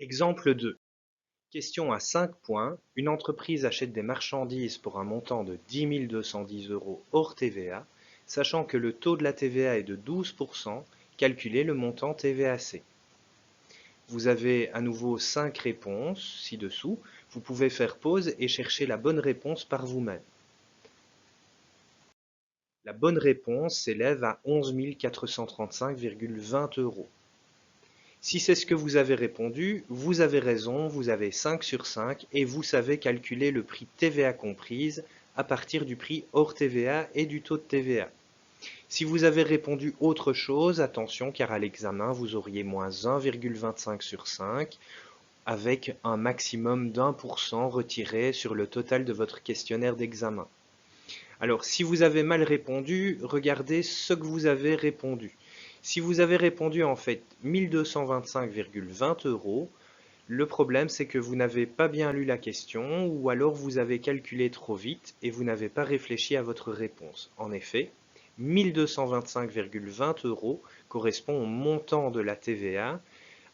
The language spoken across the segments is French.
Exemple 2. Question à 5 points. Une entreprise achète des marchandises pour un montant de 10 210 euros hors TVA, sachant que le taux de la TVA est de 12%, calculez le montant TVAC. Vous avez à nouveau 5 réponses ci-dessous. Vous pouvez faire pause et chercher la bonne réponse par vous-même. La bonne réponse s'élève à 11 435,20 euros. Si c'est ce que vous avez répondu, vous avez raison, vous avez 5 sur 5 et vous savez calculer le prix TVA comprise à partir du prix hors TVA et du taux de TVA. Si vous avez répondu autre chose, attention car à l'examen vous auriez moins 1,25 sur 5 avec un maximum d'1% retiré sur le total de votre questionnaire d'examen. Alors si vous avez mal répondu, regardez ce que vous avez répondu. Si vous avez répondu en fait 1225,20 euros, le problème c'est que vous n'avez pas bien lu la question ou alors vous avez calculé trop vite et vous n'avez pas réfléchi à votre réponse. En effet, 1225,20 euros correspond au montant de la TVA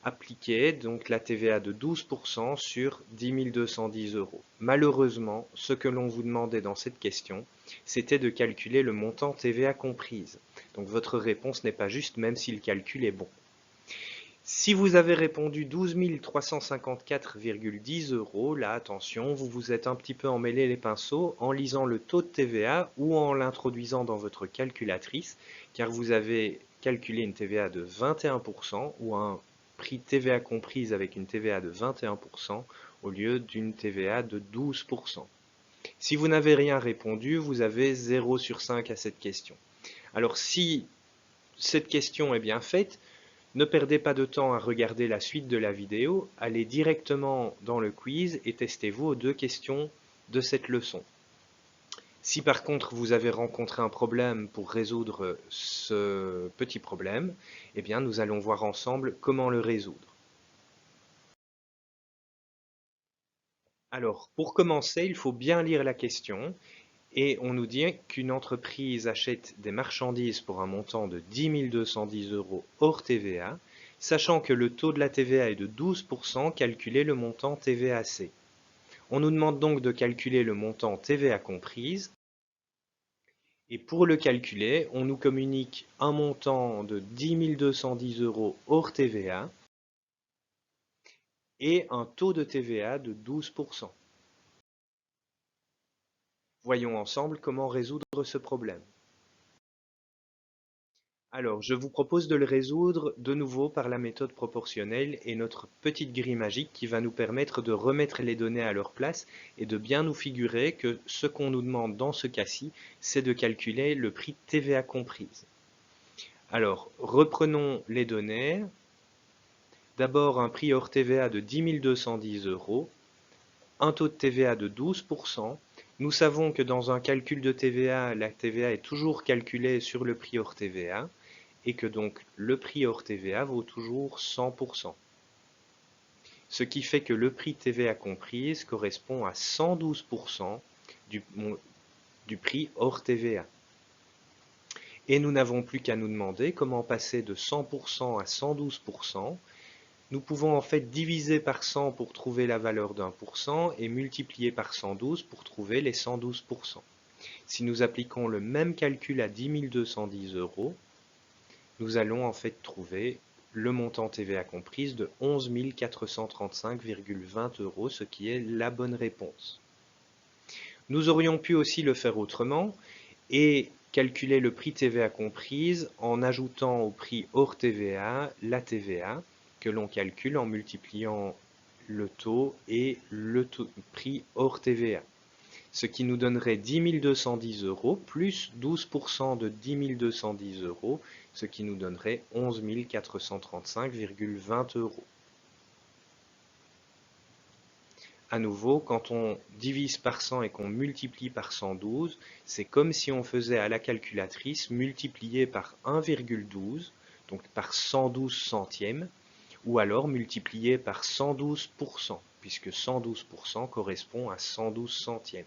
appliquée, donc la TVA de 12% sur 10 210 euros. Malheureusement, ce que l'on vous demandait dans cette question, c'était de calculer le montant TVA comprise. Donc votre réponse n'est pas juste même si le calcul est bon. Si vous avez répondu 12 354,10 euros, là attention, vous vous êtes un petit peu emmêlé les pinceaux en lisant le taux de TVA ou en l'introduisant dans votre calculatrice, car vous avez calculé une TVA de 21% ou un prix TVA comprise avec une TVA de 21% au lieu d'une TVA de 12%. Si vous n'avez rien répondu, vous avez 0 sur 5 à cette question. Alors si cette question est bien faite, ne perdez pas de temps à regarder la suite de la vidéo, allez directement dans le quiz et testez-vous aux 2 questions de cette leçon. Si par contre vous avez rencontré un problème pour résoudre ce petit problème, eh bien nous allons voir ensemble comment le résoudre. Alors, pour commencer, il faut bien lire la question et on nous dit qu'une entreprise achète des marchandises pour un montant de 10 210 euros hors TVA, sachant que le taux de la TVA est de 12%, calculez le montant TVAC. On nous demande donc de calculer le montant TVA comprise. Et pour le calculer, on nous communique un montant de 10 210 euros hors TVA et un taux de TVA de 12%. Voyons ensemble comment résoudre ce problème. Alors, je vous propose de le résoudre de nouveau par la méthode proportionnelle et notre petite grille magique qui va nous permettre de remettre les données à leur place et de bien nous figurer que ce qu'on nous demande dans ce cas-ci, c'est de calculer le prix TVA comprise. Alors, reprenons les données. D'abord, un prix hors TVA de 10 210 euros, un taux de TVA de 12%. Nous savons que dans un calcul de TVA, la TVA est toujours calculée sur le prix hors TVA et que donc le prix hors TVA vaut toujours 100%. Ce qui fait que le prix TVA comprise correspond à 112% du prix hors TVA. Et nous n'avons plus qu'à nous demander comment passer de 100% à 112%. Nous pouvons en fait diviser par 100 pour trouver la valeur d'1% et multiplier par 112 pour trouver les 112%. Si nous appliquons le même calcul à 10 210 euros, nous allons en fait trouver le montant TVA comprise de 11 435,20 euros, ce qui est la bonne réponse. Nous aurions pu aussi le faire autrement et calculer le prix TVA comprise en ajoutant au prix hors TVA la TVA que l'on calcule en multipliant le taux et le prix hors TVA. Ce qui nous donnerait 10 210 euros plus 12% de 10 210 euros, ce qui nous donnerait 11 435,20 euros. À nouveau, quand on divise par 100 et qu'on multiplie par 112, c'est comme si on faisait à la calculatrice multiplier par 1,12, donc par 112 centièmes, ou alors multiplier par 112%, puisque 112% correspond à 112 centièmes.